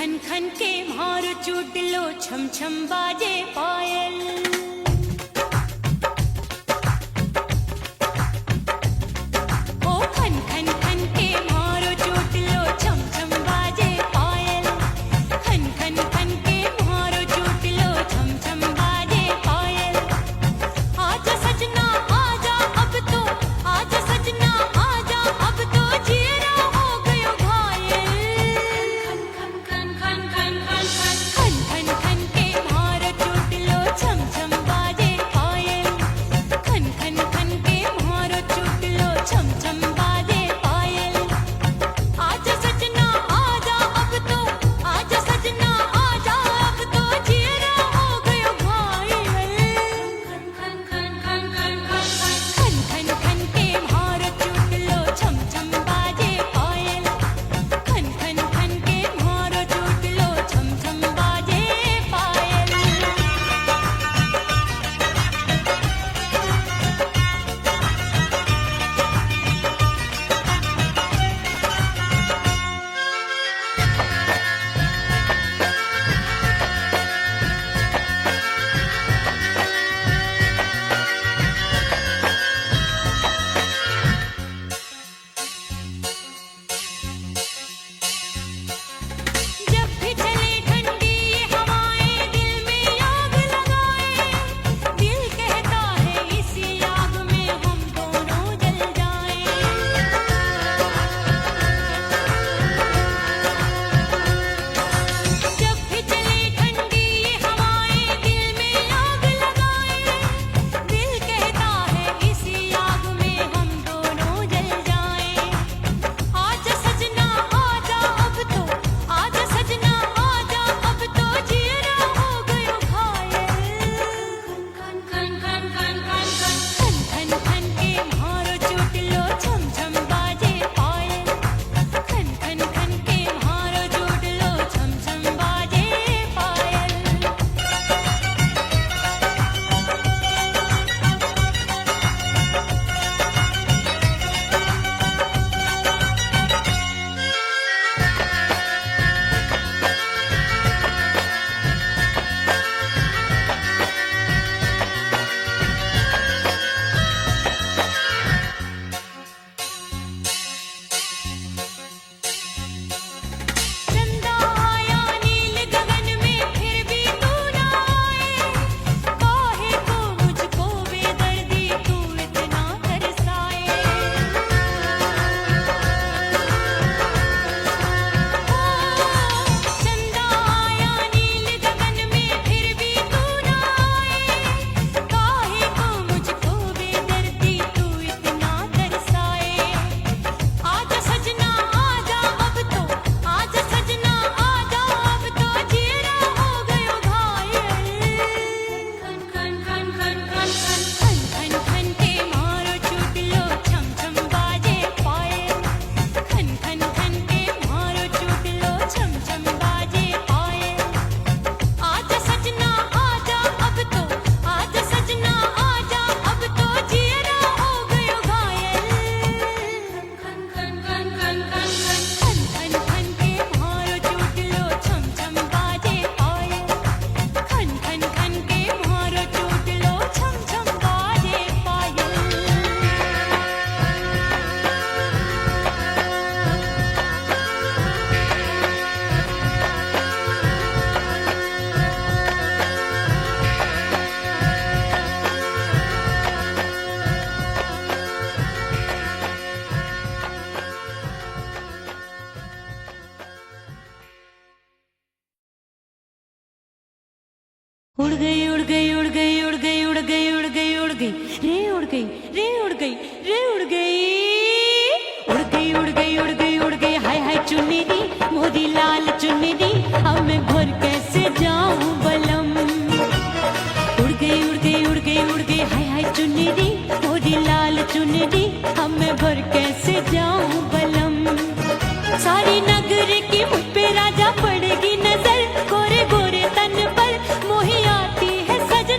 Speaker 3: खन खन के मारो चूट लो छम छम बाजे पायल ओ खन खन खन के मारो चूट लो छम छम बाजे पायल खन खन खन के मारो चूट लो छम छम बाजे पायल आजा सजना आजा अब तो आजा सजना आजा अब तो जीरा हो गयो घायल खन खन खन खन खन खन खन खन खन के मारो चूट लो छम छम बाजे पायल खन खन खन के मारो चूट लो छम छम बाजे पायल आजा सजना आजा अब तो आजा सजना आजा अब तो जीरा हो गयो घायल खन खन खन खन खन खन खन खन के मारो चूट लो छम छम बाजे पायल खन खन खन के मारो चूट लो छम छम बाजे पायल जब भी चले ठंडी ये हवाएं दिल में आग लगाए दिल कहता है इसी आग में हम दोनों जल जाएं जब भी चले ठंडी ये हवाएं दिल में आग लगाए दिल कहता है इसी आग में हम दोनों जल जाएं आजा सजना आजा अब तो आजा सजना आजा अब तो जीरा हो गयो घायल खन खन खन खन खन खन खन खन के मारो चूट लो छम छम बाजे पायल खन खन खन के मारो चूट लो छम छम बाजे पायल चंदा आया नील गगन में फिर भी तू ना आए काहे को मुझको बेदर्दी तू इतना तरसाए चंदा आया नील गगन में फिर भी तू ना आए काहे को मुझको बेदर्दी तू इतना तरसाए आजा सजना आजा अब तो आजा सजना आजा अब तो जीरा हो गयो घायल खन खन खन खन खन खन खन खन के मारो चूट लो छम छम बाजे पायल खन खन खन के मारो चूट लो छम छम बाजे पायल आजा सजना आजा अब तो आजा सजना आजा अब तो जीरा हो गयो घायल खन खन खन खन खन खन खन खन के मारो चूट लो छम छम बाजे पायल खन खन खन के मारो चूट लो छम छम बाजे पायल उड़ गई उड़ गई उड़ गई उड़ गई उड़ गई उड़ गई उड़ गई रे उड़ गई रे उड़ गई रे उड़ गई उड़ गई उड़ गई उड़ गई उड़ गई हाय हाय चुन्नी मोरी लाल चुन्नी अब मैं घर कैसे जाऊं बलम उड़ गई उड़ गई उड़ गई उड़ गई हाय हाय चुन्नी मोरी लाल चुन्नी अब मैं घर कैसे जाऊं बलम सारी नगर की मुझ पे राजा पड़ेगी नजर गोरे गोरे तन पर मोही आती है सजा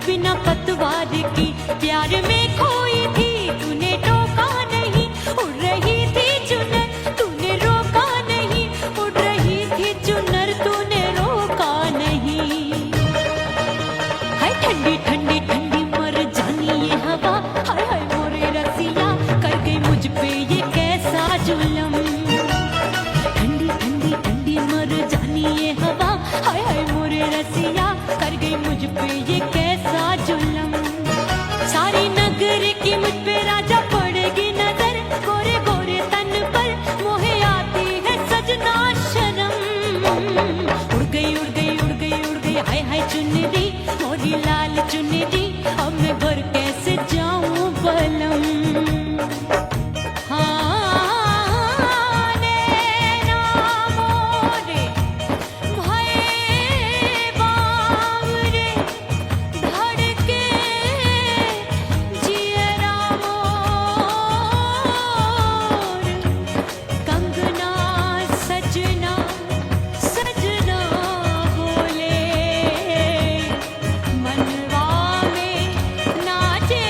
Speaker 3: बिना पतवार की प्यार में खोई थी, तूने टोका नहीं, उड़ रही थी चुनर, तूने रोका नहीं, उड़ रही थी चुनर, तूने रोका नहीं। हाय ठंडी ठंडी ठंडी मर जानी ये हवा, हाय हाय मोरे रसिया कर गई मुझ पे ये कैसा जुल्म। ठंडी ठंडी ठंडी मर जानी ये हवा, हाय हाय मोरे रसिया कर गई मुझ पे ये कैसा जुल्म। सारी नगर की मुझ पे राजा पड़ेगी नजर, गोरे गोरे तन पर मोहे आती है सजना शर्म। उड़ गई उड़ गई उड़ गई उड़ गई हाय हाय चुनरी, मोरी लाल चुनरी, अब मैं घर कैसे जाऊं बलम। हाँ नैना मोरे भये बावरे, धड़के जियरा मोर, कंगना सजना सजना बोले, मनवा में नाचे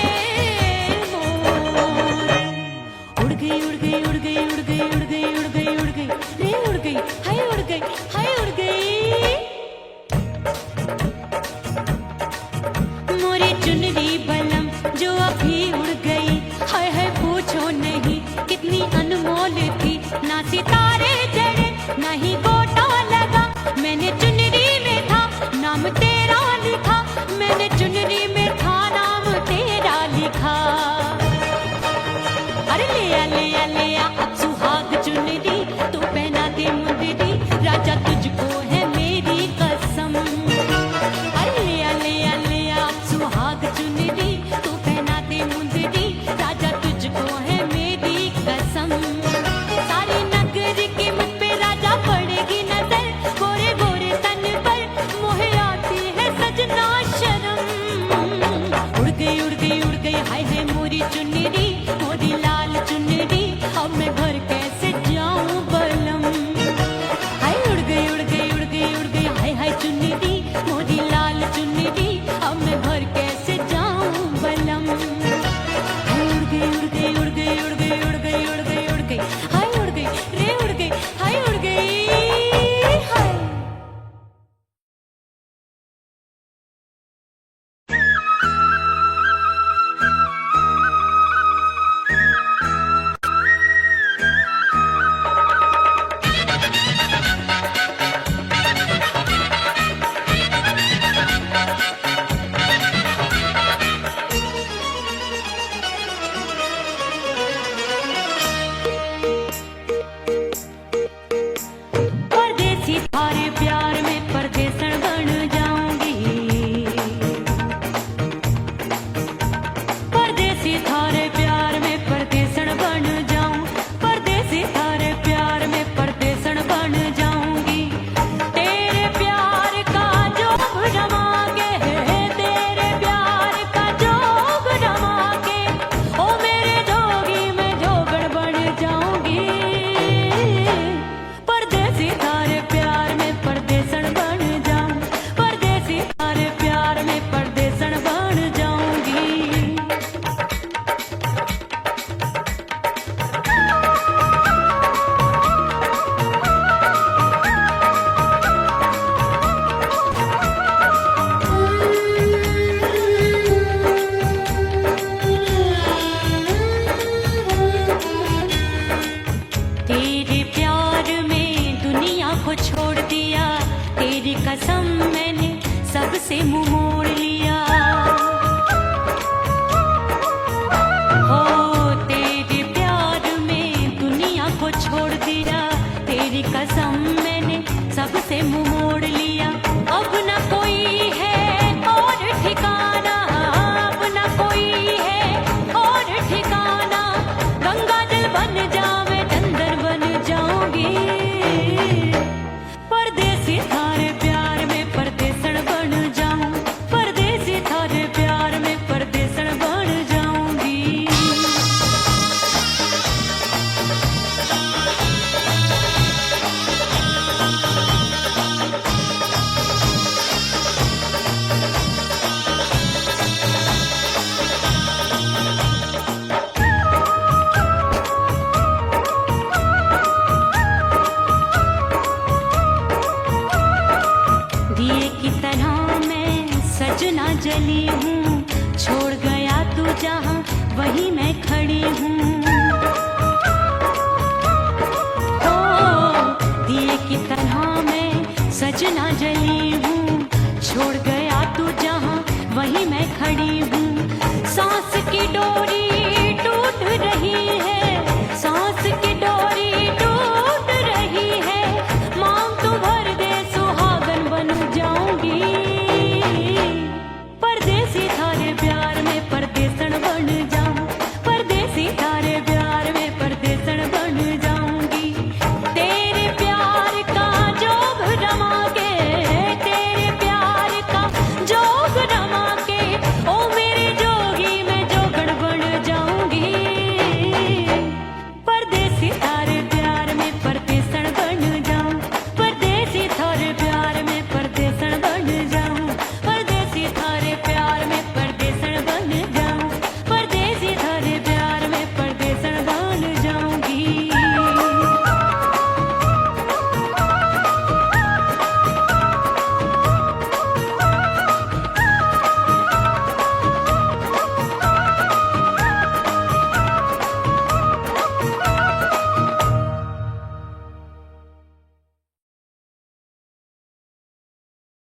Speaker 3: मोर। उड़ गई उड़ गई उड़ गई उड़ गई उड़ गई उड़ गई उड़ गई रे उड़ गई हाय उड़ गई हाय उड़ गई। मोरी चुनरी बलम जो अभी उड़ गई, हाय हाय पूछो नहीं कितनी अनमोल थी, ना सितारे जड़े ना ही गोटा लगा, मैंने चुनरी में था नाम तेरा लिखा, मैंने चुनरी में था नाम तेरा लिखा। अरे ले आ ले आ ले आ अब सुहाग चुनरी, तू पहना दे मुंदरी, राजा तुझको है मेरी कसम। अरे ले आ ले आ ले आ अब सुहाग चुनरी, तू पहना दे मुंदरी, राजा तुझको है मेरी कसम। सारी नगर की मुझ पे राजा पड़ेगी नजर, गोरे गोरे तन पर मोहे आती है सजना शर्म। उड़ गई उड़ गई उड़ गई हाय हाय मोरी चुनरी, मोरी लाल चुनरी, अब मैं घर कैसे जाऊं बलम। हाय उड़ गई उड़ गई उड़ गई उड़ गई हाय हाय चुनरी, मोरी लाल चुनरी, अब मैं घर कैसे जाऊं बलम। हाय उड़ गई उड़ गई उड़ गई उड़ गई उड़ गई उड़ गई उड़ गई हाय उड़ गई रे उड़ गई हाय उड़ गई हाय। जली हूँ, छोड़ गया तू जहाँ वहीं मैं खड़ी हूँ। ओ दिए की तरह मैं सजना जली हूँ, छोड़ गया तू जहाँ वहीं मैं खड़ी हूँ। सांस की डोरी